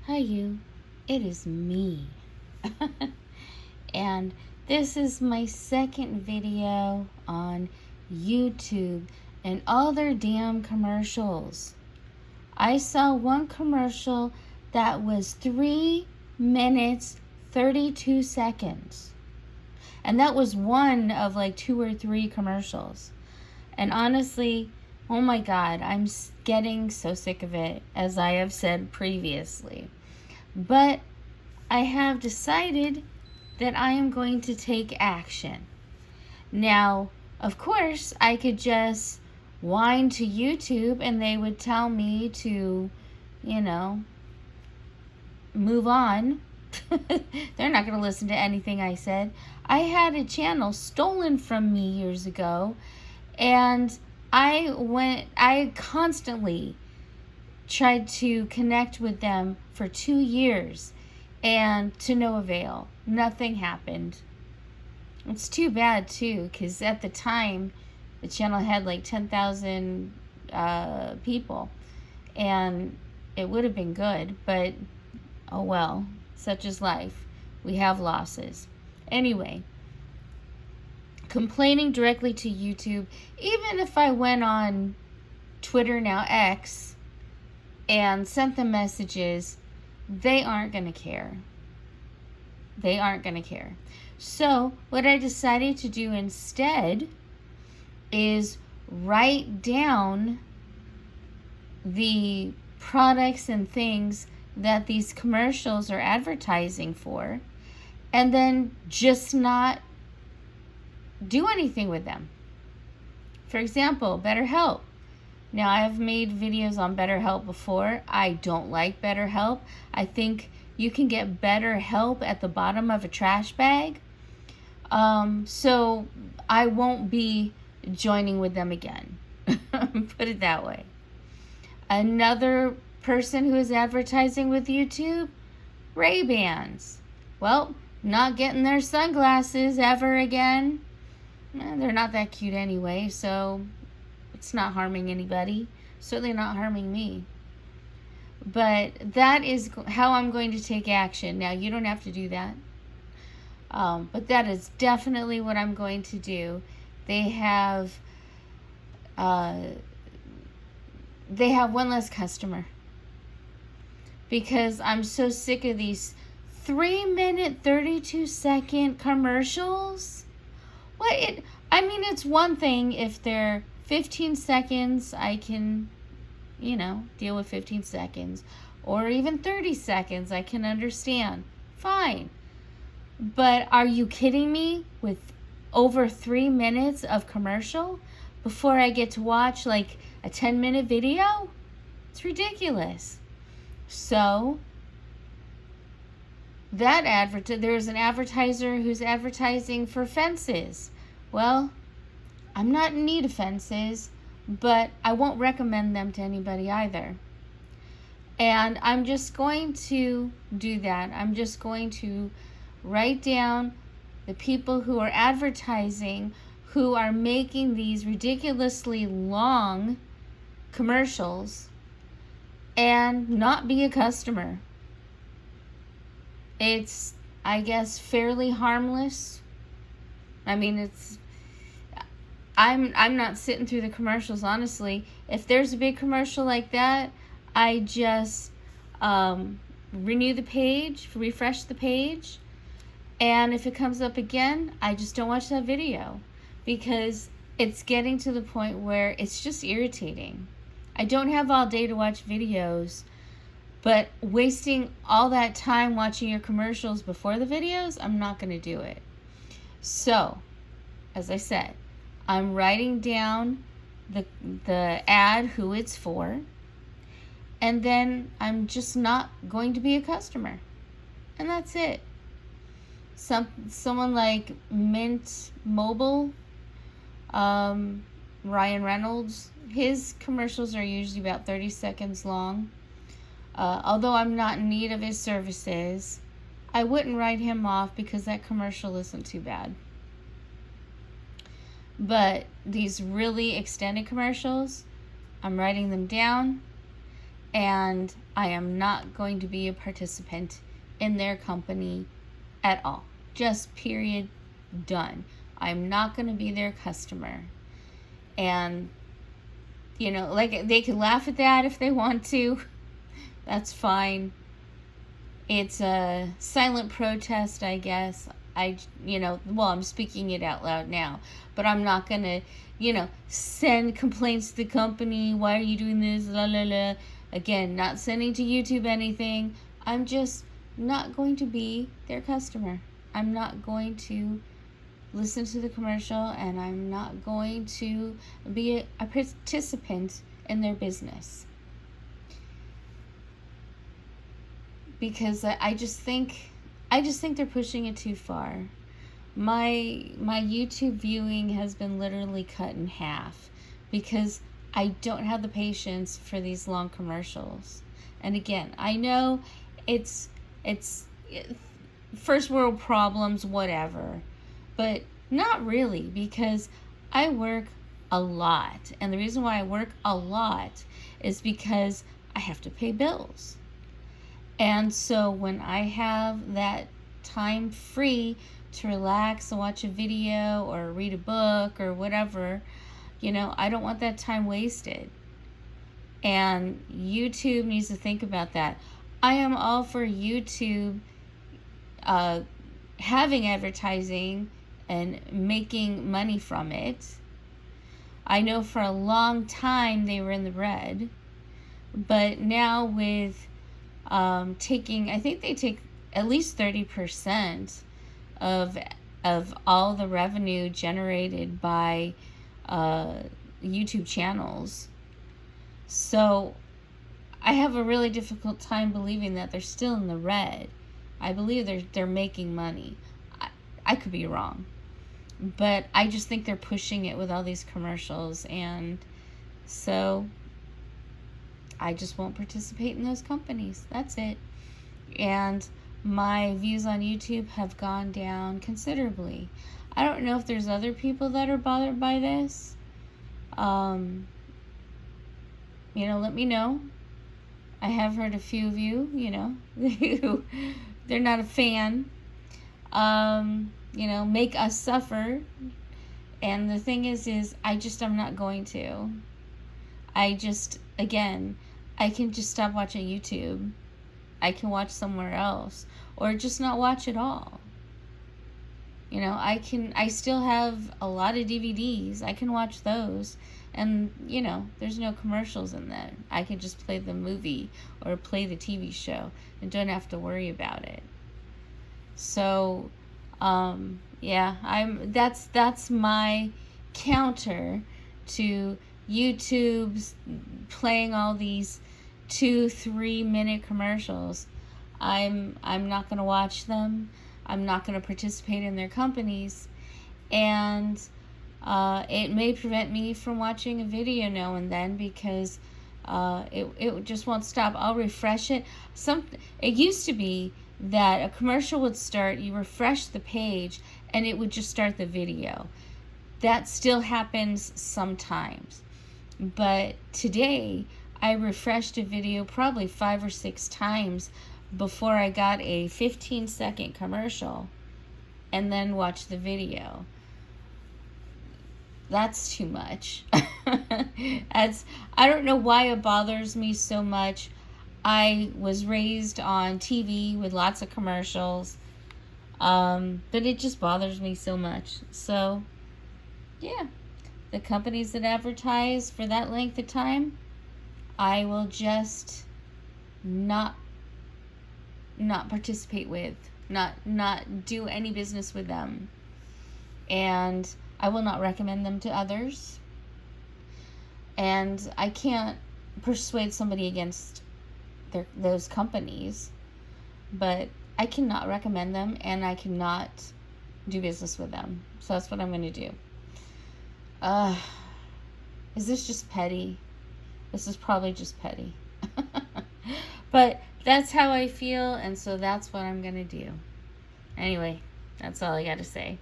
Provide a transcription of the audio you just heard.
Hi, you. It is me. And this is my second video on YouTube and all their damn commercials. I saw one commercial that was 3 minutes 32 seconds. And that was one of like 2 or 3 commercials. And honestly, oh my God, I'm getting so sick of it, as I have said previously. But I have decided that I am going to take action. Now, of course, I could just whine to YouTube and they would tell me to, move on. They're not going to listen to anything I said. I had a channel stolen from me years ago, and I constantly tried to connect with them for 2 years, and to no avail. Nothing happened. It's too bad too, because at the time the channel had like 10,000 people, and it would have been good, but oh well, such is life. We have losses. Anyway, complaining directly to YouTube, even if I went on Twitter, now X, and sent them messages, they aren't going to care. They aren't going to care. So what I decided to do instead is write down the products and things that these commercials are advertising for, and then just not do anything with them. For example, BetterHelp. Now, I've made videos on BetterHelp before. I don't like BetterHelp. I think you can get BetterHelp at the bottom of a trash bag. So I won't be joining with them again. Put it that way. Another person who is advertising with YouTube, Ray-Bans. Well, not getting their sunglasses ever again. They're not that cute anyway, so it's not harming anybody. Certainly not harming me. But that is how I'm going to take action. Now, you don't have to do that. But that is definitely what I'm going to do. They have one less customer. Because I'm so sick of these 3-minute, 32-second commercials. It's one thing if they're 15 seconds, I can, deal with 15 seconds. Or even 30 seconds, I can understand. Fine. But are you kidding me with over 3 minutes of commercial before I get to watch like a 10-minute video? It's ridiculous. So, there's an advertiser who's advertising for fences. Well, I'm not in need of fences, but I won't recommend them to anybody either. And I'm just going to do that. I'm just going to write down the people who are advertising, who are making these ridiculously long commercials, and not be a customer. It's, I guess, fairly harmless. I'm not sitting through the commercials, honestly. If there's a big commercial like that, I just renew the page, refresh the page, and if it comes up again, I just don't watch that video, because it's getting to the point where it's just irritating. I don't have all day to watch videos, but wasting all that time watching your commercials before the videos, I'm not going to do it. So, as I said, I'm writing down the ad, who it's for, and then I'm just not going to be a customer. And that's it. Someone like Mint Mobile, Ryan Reynolds, his commercials are usually about 30 seconds long. Although I'm not in need of his services, I wouldn't write him off because that commercial isn't too bad. But these really extended commercials, I'm writing them down, and I am not going to be a participant in their company at all. Just period, done. I'm not going to be their customer. And, like, they can laugh at that if they want to. That's fine. It's a silent protest, I guess. I'm speaking it out loud now, but I'm not going to, send complaints to the company. Why are you doing this? La, la, la. Again, not sending to YouTube anything. I'm just not going to be their customer. I'm not going to listen to the commercial, and I'm not going to be a participant in their business. Because I just think they're pushing it too far. My YouTube viewing has been literally cut in half because I don't have the patience for these long commercials. And again, I know it's first world problems, whatever, but not really, because I work a lot. And the reason why I work a lot is because I have to pay bills. And so when I have that time free to relax and watch a video or read a book or whatever, I don't want that time wasted. And YouTube needs to think about that. I am all for YouTube having advertising and making money from it. I know for a long time they were in the red, but now with I think they take at least 30% of all the revenue generated by YouTube channels. So I have a really difficult time believing that they're still in the red. I believe they're making money. I could be wrong, but I just think they're pushing it with all these commercials, and so I just won't participate in those companies. That's it. And my views on YouTube have gone down considerably. I don't know if there's other people that are bothered by this. Let me know. I have heard a few of you, who they're not a fan. Make us suffer. And the thing is I'm not going to. I can just stop watching YouTube. I can watch somewhere else, or just not watch at all. I still have a lot of DVDs. I can watch those, and there's no commercials in there. I can just play the movie or play the TV show and don't have to worry about it. So, that's my counter to YouTube's playing all these 2-3 minute commercials. I'm not going to watch them. I'm not going to participate in their companies, and it may prevent me from watching a video now and then because it just won't stop. I'll refresh it. It used to be that a commercial would start, you refresh the page, and it would just start the video. That still happens sometimes. But today, I refreshed a video probably 5 or 6 times before I got a 15-second commercial and then watched the video. That's too much. I don't know why it bothers me so much. I was raised on TV with lots of commercials, but it just bothers me so much. So, yeah. The companies that advertise for that length of time, I will just not participate with, not do any business with them. And I will not recommend them to others. And I can't persuade somebody against those companies, but I cannot recommend them, and I cannot do business with them. So that's what I'm going to do. Is this just petty? This is probably just petty. But that's how I feel, and so that's what I'm going to do. Anyway, that's all I got to say.